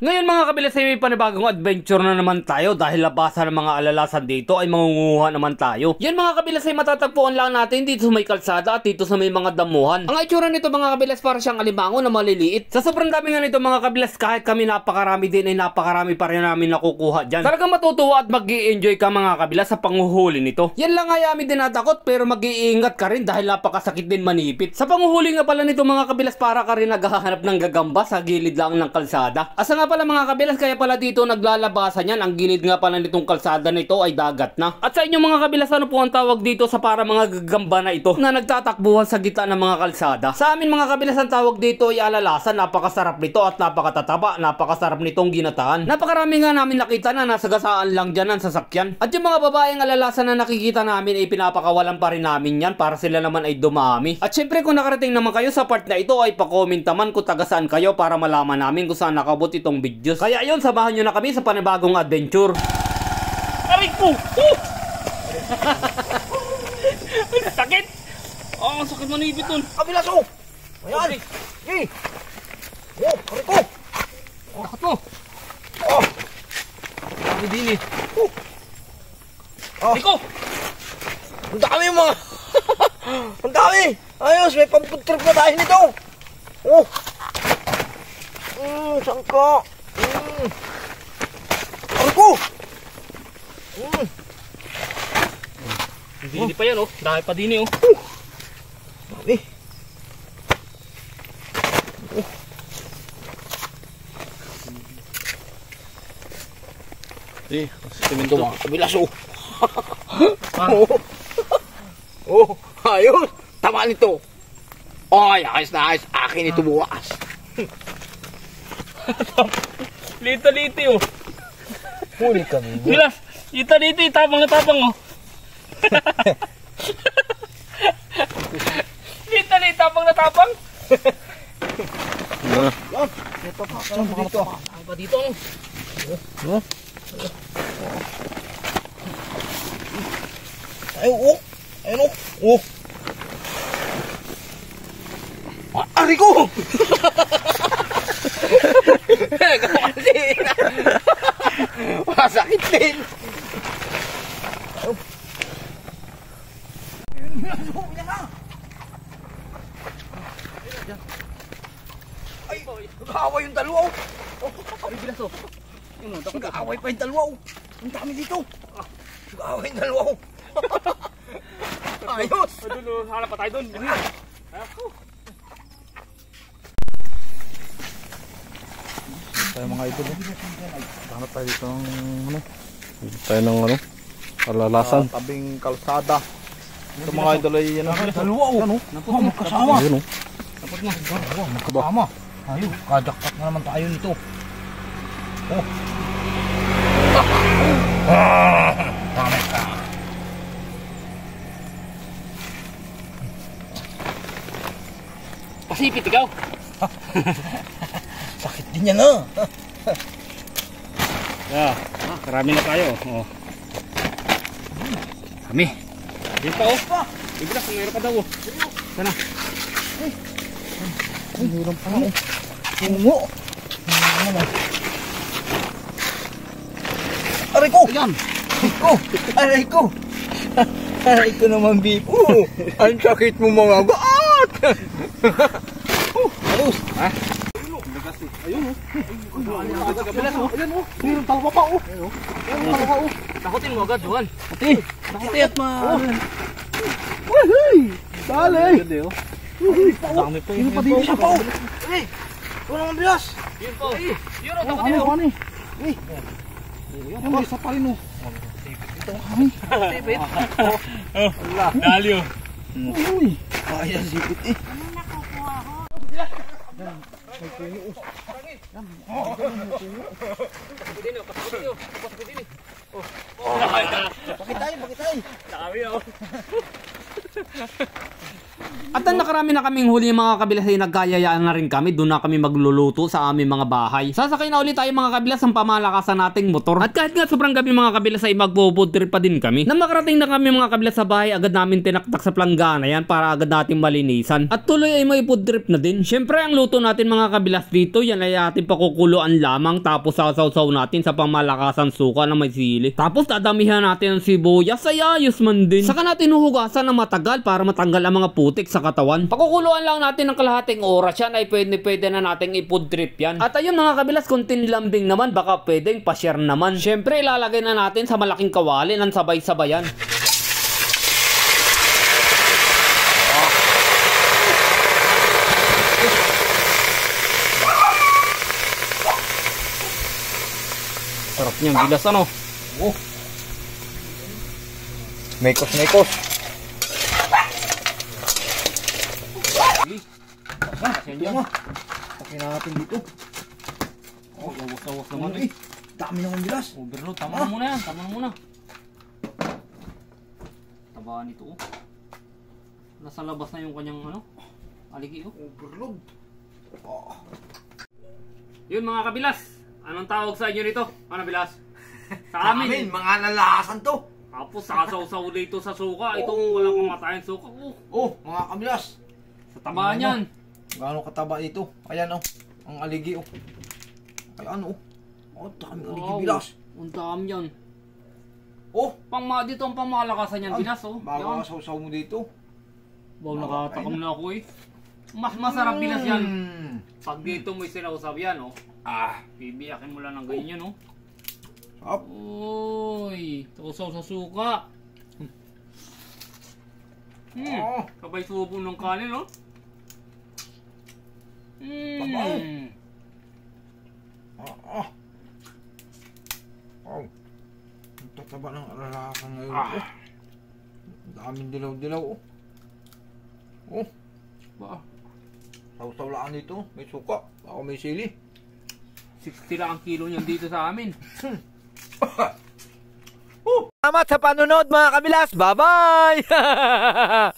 Ngayon mga kabilas ay may panibagong adventure na naman tayo dahil labasan ng mga alalasan dito ay mangunguha naman tayo. Yan mga kabilas ay matatagpuan lang natin dito sa may kalsada at dito sa may mga damuhan. Ang itsura nito mga kabilas para siyang alimango na maliliit. Sa sobrang dami nga nito mga kabilas kahit kami napakarami din ay napakarami pa rin namin nakukuha dyan. Talagang matutuwa at mag-i-enjoy ka mga kabilas sa panguhuli nito. Yan lang ay amin din natakot pero mag-iingat ka rin dahil napakasakit din manipit. Sa panguhuli nga pala nito mga kabilas para ka rin naghahanap ng gagamba sa gilid lang ng kalsada. Asa nga pala mga kabilas kaya pala dito naglalabasan yan. Ang gilid nga pala nitong kalsada nito ay dagat na. At sa inyo mga kabilas ano po ang tawag dito sa para mga gagamba na ito na nagtatakbuhan sa gitna ng mga kalsada? Sa amin mga kabilas ang tawag dito ay alalasan. Napakasarap nito at napakatataba. Napakasarap nitong ginataan. Napakarami nga namin nakita na nasa gasaan lang dyan ang sasakyan. At yung mga babaeng alalasan na nakikita namin ay pinapakawalan pa rin namin yan para sila naman ay dumami. At syempre kung nakarating naman kayo sa part na ito ay pa-comment naman kung taga saan kayo para malaman namin kung saan nakabot itong videos. Kaya ayun, samahan nyo na kami sa panibagong adventure. Aray ko! Sakit! Oh, sakit manibit dun. Kabilas oh! Ayan! Hey! Oh, aray ko! Oh, sakit mo! Oh! Sabi din eh. Oh! Aray ko! Ang dami mga! Ang dami! Ayos, may pang-food trip na tayo nito! Oh! Saan ka? Aray ko! Hindi pa yan oh. Dahil pa din eh oh. Dami! Eh, ito mga kabilas oh! Oh! Ayos! Tama nito! Ay, ayos na ayos! Akin ito bukas! Lita-liti oh. Huli kami. Bilas, lita-liti, tapang na tapang oh. Lita-liti, tapang na tapang. Yan. Ito pa. Dito. Ang pa dito oh. Ay, oh. Ayun oh. Oh. Ari ko! Masakit din! Ay! Nag-aaway yung dalawa! Ay, bilas oh. Nag-aaway pa yung dalawa! Ang dami dito! Nag-aaway yung dalawa! Ayos! Dulo, hanap pa tayo dun. Tayo mga idol eh. Hanap tayo dito ng ano. Dito tayo ng ano. Alalasan. Tabing kalsada. Ito mga idol ay yan. Dalawa oh! Oh, magkasama! Ayun oh. Tapos mo. Oh, magkasama! Ayun, kajaktak na naman tayo nito. Oh! Pamit ka! Pasipit ikaw. Sakit din yan ah! Yeah. Karami na tayo. Oh. Kami. Dito pa oh. Ibilas, mayroon pa daw oh. Sana. Mayroon pa oh. Tungo! Aray ko! Ayan. Aray ko! Aray ko! Aray ko naman Bipo! Ang sakit mo mga gaat! Alos! Ha? Ayun oh. Bilas oh. Ayan oh! Mayroon talwa pa oh! Mayroon talwa oh! Takutin mo agad, Juan. Pati! Pati at Wahey! Dali! Ganda oh. Dami pa yun. Pa dito siya pa oh! Hey! Wala naman bilas! Yun po. Yun oh, Ano? takutin mo. Ano? Hey! Ano? Isa pa rin oh! Ito kami! Sipit. Dali oh. Uy! Kaya sipit eh! Bakit tayo? Dami oh. At ang nakarami na kaming huli mga kabilas ay nagkayayaan na rin kami. Doon na kami magluluto sa aming mga bahay. Sasakay na ulit tayo mga kabilas ng pamalakasan nating motor. At kahit nga sobrang gabi mga kabilas ay magpo-food trip pa din kami. Nang makarating na kami mga kabilas sa bahay, agad namin tinaktak sa planggana yan para agad natin malinisan. At tuloy ay may food trip na din. Syempre ang luto natin mga kabilas dito, yan ay ating pakukuluan lamang. Tapos sasawsaw natin sa pamalakasan suka na may sili. Tapos dadamihan natin ang sibuyas ay ayos man din. Saka natin huhugasan ng matagal para matanggal ang mga putik sa katawan. Pakukuluan lang natin ng kalahating oras yan ay pwede na nating i-food trip yan. At ayun mga kabilas, kung tinlambing naman baka pwedeng pa-share naman. Syempre ilalagay na natin sa malaking kawali ng sabay-sabayan. Sarap niyang bilas ano. Oh. Mekos, mekos. Ito nga. Okay na natin dito. Oh, wawas naman Eh, dami naman bilas. Overload, tama na muna yan, tama na muna. Tabaan ito oh. Nasa labas na yung kanyang ano, aligi oh. Overload. Oh. Yun mga kabilas, anong tawag sa inyo nito? Ano bilas? Sa amin. Mga nalasan to. Tapos sasaw-saw dito sa suka, itong walang kamatayan suka oh. Oh, mga kabilas. Sa tabaan yan. Gaano kataba dito? Ayan oh. Ang aligi oh. Ayan oh. Oh, dami aligi bilas. Ang dami yan. Oh, Dito ang pangmalakasan yan bilas oh. bago Yan. kasaw-saw mo dito. Wow, nakatakam na ako eh. Mas masarap bilas yan. Mm. Pag dito mo sinausaw yan oh. Ah, Bibiyakin mo lang ng ganyan oh. up. Uy, tusaw sa suka. Oh. Kabay subo ng kanin, no? Babaw. Ah. Oh. Ang tataba ng alalakan ngayon. Oh. Ang daming dilaw-dilaw oh. Oh. Ba, Saw-sawlaan dito. May suka. Ako may sili. 60 lang ang kilo niyan dito sa amin. Salamat sa panonood mga kabilas. Bye-bye!